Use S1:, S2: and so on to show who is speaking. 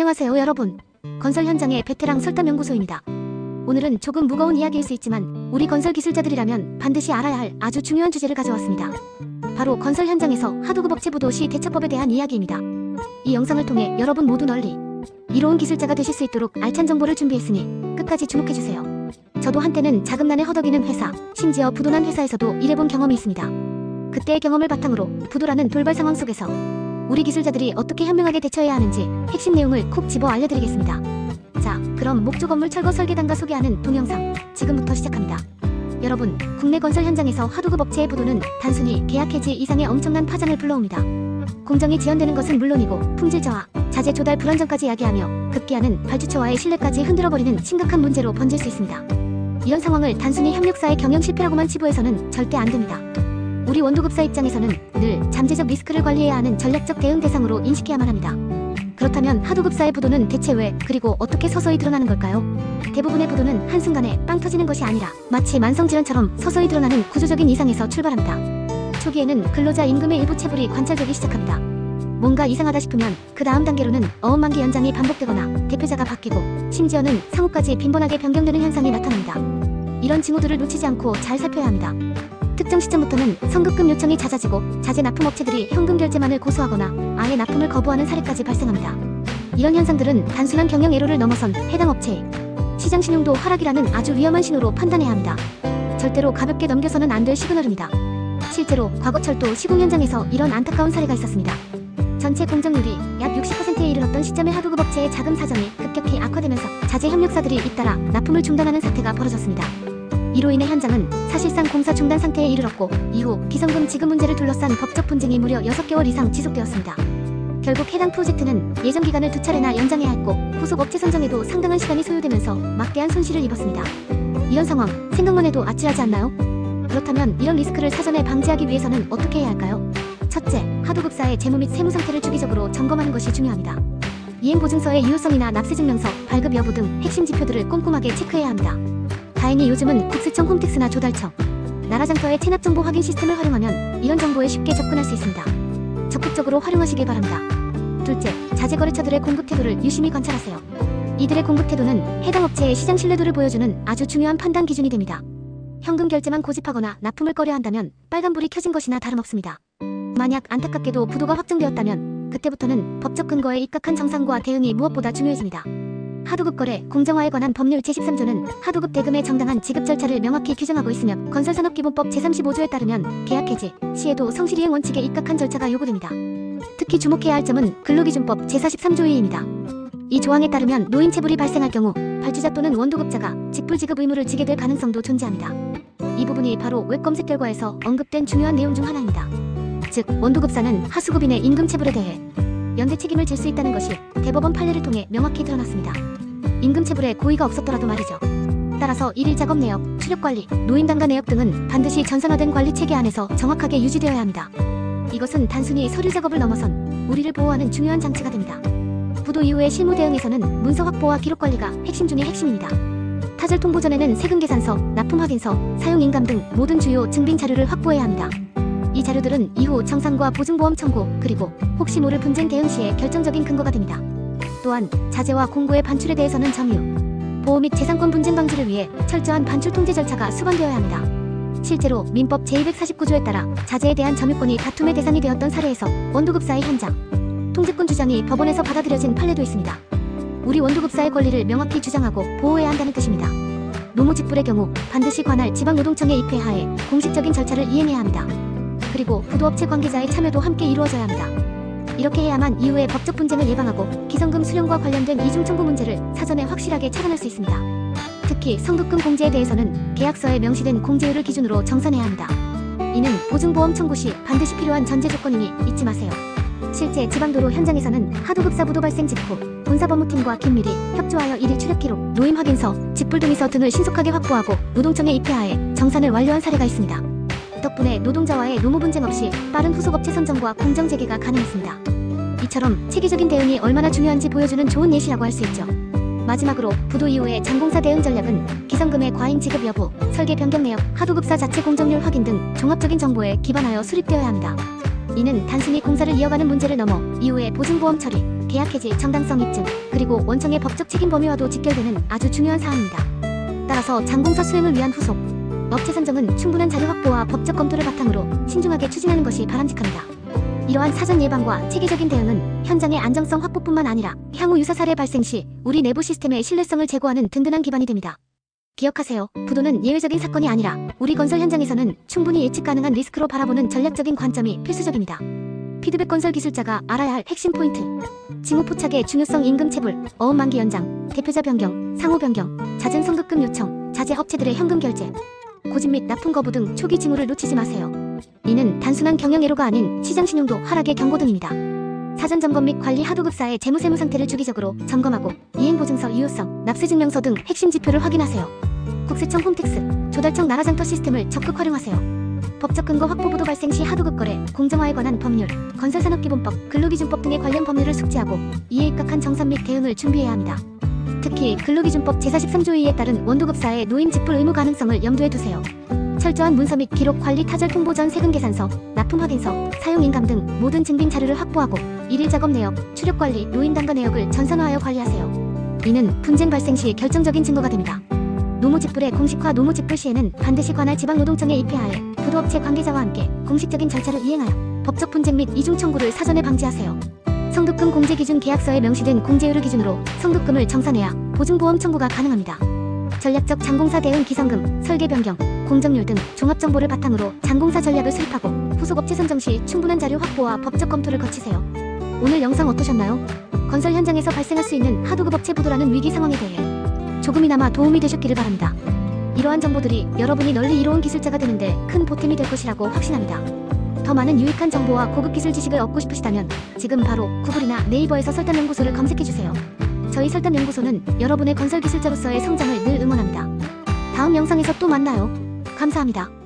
S1: 안녕하세요 여러분. 건설 현장의 베테랑 설담연구소입니다. 오늘은 조금 무거운 이야기일 수 있지만 우리 건설 기술자들이라면 반드시 알아야 할 아주 중요한 주제를 가져왔습니다. 바로 건설 현장에서 하도급 업체 부도 시 대처법에 대한 이야기입니다. 이 영상을 통해 여러분 모두 널리 이로운 기술자가 되실 수 있도록 알찬 정보를 준비했으니 끝까지 주목해주세요. 저도 한때는 자금난에 허덕이는 회사, 심지어 부도난 회사에서도 일해본 경험이 있습니다. 그때의 경험을 바탕으로 부도라는 돌발 상황 속에서 우리 기술자들이 어떻게 현명하게 대처해야 하는지 핵심 내용을 콕 집어 알려드리겠습니다. 자, 그럼 목조 건물 철거 설계단과 소개하는 동영상 지금부터 시작합니다. 여러분, 국내 건설 현장에서 하도급 업체의 부도는 단순히 계약 해지 이상의 엄청난 파장을 불러옵니다. 공정이 지연되는 것은 물론이고 품질 저하, 자재 조달 불안정까지 야기하며 급기야는 발주처와의 신뢰까지 흔들어버리는 심각한 문제로 번질 수 있습니다. 이런 상황을 단순히 협력사의 경영 실패라고만 치부해서는 절대 안 됩니다. 우리 원도급사 입장에서는 늘 잠재적 리스크를 관리해야 하는 전략적 대응 대상으로 인식해야만 합니다. 그렇다면 하도급사의 부도는 대체 왜 그리고 어떻게 서서히 드러나는 걸까요? 대부분의 부도는 한순간에 빵 터지는 것이 아니라 마치 만성질환처럼 서서히 드러나는 구조적인 이상에서 출발합니다. 초기에는 근로자 임금의 일부 체불이 관찰되기 시작합니다. 뭔가 이상하다 싶으면 그 다음 단계로는 어음만기 연장이 반복되거나 대표자가 바뀌고 심지어는 상호까지 빈번하게 변경되는 현상이 나타납니다. 이런 징후들을 놓치지 않고 잘 살펴야 합니다. 특정 시점부터는 성급금 요청이 잦아지고 자재 납품 업체들이 현금 결제만을 고수하거나 아예 납품을 거부하는 사례까지 발생합니다. 이런 현상들은 단순한 경영 애로를 넘어선 해당 업체의 시장 신용도 하락이라는 아주 위험한 신호로 판단해야 합니다. 절대로 가볍게 넘겨서는 안 될 시그널입니다. 실제로 과거 철도 시공 현장에서 이런 안타까운 사례가 있었습니다. 전체 공정률이 약 60%에 이르렀던 시점에 하도급 업체의 자금 사정이 급격히 악화되면서 자재 협력사들이 잇따라 납품을 중단하는 사태가 벌어졌습니다. 이로 인해 현장은 사실상 공사 중단 상태에 이르렀고 이후 기성금 지급 문제를 둘러싼 법적 분쟁이 무려 6개월 이상 지속되었습니다. 결국 해당 프로젝트는 예정 기간을 2차례나 연장해야 했고 후속 업체 선정에도 상당한 시간이 소요되면서 막대한 손실을 입었습니다. 이런 상황 생각만 해도 아찔하지 않나요? 그렇다면 이런 리스크를 사전에 방지하기 위해서는 어떻게 해야 할까요? 첫째, 하도급사의 재무 및 세무 상태를 주기적으로 점검하는 것이 중요합니다. 이행보증서의 유효성이나 납세증명서, 발급 여부 등 핵심 지표들을 꼼꼼하게 체크해야 합니다. 다행히 요즘은 국세청 홈택스나 조달청, 나라장터의 체납정보 확인 시스템을 활용하면 이런 정보에 쉽게 접근할 수 있습니다. 적극적으로 활용하시길 바랍니다. 둘째, 자재거래처들의 공급 태도를 유심히 관찰하세요. 이들의 공급 태도는 해당 업체의 시장 신뢰도를 보여주는 아주 중요한 판단 기준이 됩니다. 현금 결제만 고집하거나 납품을 꺼려한다면 빨간불이 켜진 것이나 다름없습니다. 만약 안타깝게도 부도가 확정되었다면 그때부터는 법적 근거에 입각한 정상과 대응이 무엇보다 중요해집니다. 하도급 거래 공정화에 관한 법률 제13조는 하도급 대금의 정당한 지급 절차를 명확히 규정하고 있으며 건설산업기본법 제35조에 따르면 계약 해지 시에도 성실이행 원칙에 입각한 절차가 요구됩니다. 특히 주목해야 할 점은 근로기준법 제43조의입니다. 이 조항에 따르면 노임 체불이 발생할 경우 발주자 또는 원도급자가 직불 지급 의무를 지게 될 가능성도 존재합니다. 이 부분이 바로 웹 검색 결과에서 언급된 중요한 내용 중 하나입니다. 즉 원도급사는 하수급인의 임금 체불에 대해 연대 책임을 질 수 있다는 것이 대법원 판례를 통해 명확히 드러났습니다. 임금 체불에 고의가 없었더라도 말이죠. 따라서 일일 작업 내역, 출력 관리, 노임 단가 내역 등은 반드시 전산화된 관리 체계 안에서 정확하게 유지되어야 합니다. 이것은 단순히 서류 작업을 넘어선 우리를 보호하는 중요한 장치가 됩니다. 부도 이후의 실무 대응에서는 문서 확보와 기록 관리가 핵심 중의 핵심입니다. 타절 통보 전에는 세금 계산서, 납품 확인서, 사용 인감 등 모든 주요 증빙 자료를 확보해야 합니다. 이 자료들은 이후 정산과 보증보험 청구 그리고 혹시 모를 분쟁 대응 시에 결정적인 근거가 됩니다. 또한 자재와 공구의 반출에 대해서는 점유, 보호 및 재산권 분쟁 방지를 위해 철저한 반출 통제 절차가 수반되어야 합니다. 실제로 민법 제249조에 따라 자재에 대한 점유권이 다툼의 대상이 되었던 사례에서 원도급사의 현장 통제권 주장이 법원에서 받아들여진 판례도 있습니다. 우리 원도급사의 권리를 명확히 주장하고 보호해야 한다는 뜻입니다. 노무직불의 경우 반드시 관할 지방노동청의 입회 하에 공식적인 절차를 이행해야 합니다. 그리고 부도업체 관계자의 참여도 함께 이루어져야 합니다. 이렇게 해야만 이후의 법적 분쟁을 예방하고 기성금 수령과 관련된 이중 청구 문제를 사전에 확실하게 차단할 수 있습니다. 특히 성급금 공제에 대해서는 계약서에 명시된 공제율을 기준으로 정산해야 합니다. 이는 보증보험 청구 시 반드시 필요한 전제 조건이니 잊지 마세요. 실제 지방도로 현장에서는 하도급사 부도 발생 직후 본사법무팀과 긴밀히 협조하여 일일 출력 기록, 노임 확인서, 직불동의서 등을 신속하게 확보하고 노동청에 입회하에 정산을 완료한 사례가 있습니다. 덕분에 노동자와의 노무 분쟁 없이 빠른 후속 업체 선정과 공정 재개가 가능했습니다. 이처럼 체계적인 대응이 얼마나 중요한지 보여주는 좋은 예시라고 할 수 있죠. 마지막으로 부도 이후의 장공사 대응 전략은 기성금의 과잉 지급 여부, 설계 변경 내역, 하도급사 자체 공정률 확인 등 종합적인 정보에 기반하여 수립되어야 합니다. 이는 단순히 공사를 이어가는 문제를 넘어 이후의 보증보험 처리, 계약 해지 정당성 입증, 그리고 원청의 법적 책임 범위와도 직결되는 아주 중요한 사항입니다. 따라서 장공사 수행을 위한 후속, 업체 선정은 충분한 자료 확보와 법적 검토를 바탕으로 신중하게 추진하는 것이 바람직합니다. 이러한 사전 예방과 체계적인 대응은 현장의 안정성 확보뿐만 아니라 향후 유사 사례 발생 시 우리 내부 시스템의 신뢰성을 제고하는 든든한 기반이 됩니다. 기억하세요. 부도는 예외적인 사건이 아니라 우리 건설 현장에서는 충분히 예측 가능한 리스크로 바라보는 전략적인 관점이 필수적입니다. 피드백 건설 기술자가 알아야 할 핵심 포인트. 징후 포착의 중요성, 임금 체불, 어음 만기 연장, 대표자 변경, 상호 변경, 잦은 성급금 요청, 자재 업체들의 현금 결제, 고집 및 납품 거부 등 초기 징후를 놓치지 마세요. 이는 단순한 경영애로가 아닌 시장 신용도 하락의 경고 등입니다. 사전 점검 및 관리 하도급사의 재무세무 상태를 주기적으로 점검하고 이행보증서 유효성, 납세증명서 등 핵심 지표를 확인하세요. 국세청 홈택스, 조달청 나라장터 시스템을 적극 활용하세요. 법적 근거 확보 보도 발생 시 하도급 거래, 공정화에 관한 법률, 건설산업기본법, 근로기준법 등의 관련 법률을 숙지하고 이에 입각한 정산 및 대응을 준비해야 합니다. 특히 근로기준법 제43조 2에 따른 원도급사의 노임 직불 의무 가능성을 염두에 두세요. 철저한 문서 및 기록 관리, 타절 통보 전 세금 계산서, 납품 확인서, 사용 인감 등 모든 증빙 자료를 확보하고 일일 작업 내역, 추력 관리, 노임 단가 내역을 전산화하여 관리하세요. 이는 분쟁 발생 시 결정적인 증거가 됩니다. 노무직불의 공식화. 노무직불 시에는 반드시 관할 지방노동청에 입회하에 부도업체 관계자와 함께 공식적인 절차를 이행하여 법적 분쟁 및 이중 청구를 사전에 방지하세요. 성급금 공제 기준 계약서에 명시된 공제율을 기준으로 성급금을 정산해야 보증보험 청구가 가능합니다. 전략적 장공사 대응, 기성금, 설계 변경, 공정률 등 종합정보를 바탕으로 장공사 전략을 수립하고 후속업체 선정 시 충분한 자료 확보와 법적 검토를 거치세요. 오늘 영상 어떠셨나요? 건설 현장에서 발생할 수 있는 하도급 업체 부도라는 위기 상황에 대해 조금이나마 도움이 되셨기를 바랍니다. 이러한 정보들이 여러분이 널리 이로운 기술자가 되는데 큰 보탬이 될 것이라고 확신합니다. 더 많은 유익한 정보와 고급 기술 지식을 얻고 싶으시다면 지금 바로 구글이나 네이버에서 설담연구소를 검색해주세요. 저희 설담연구소는 여러분의 건설 기술자로서의 성장을 늘 응원합니다. 다음 영상에서 또 만나요. 감사합니다.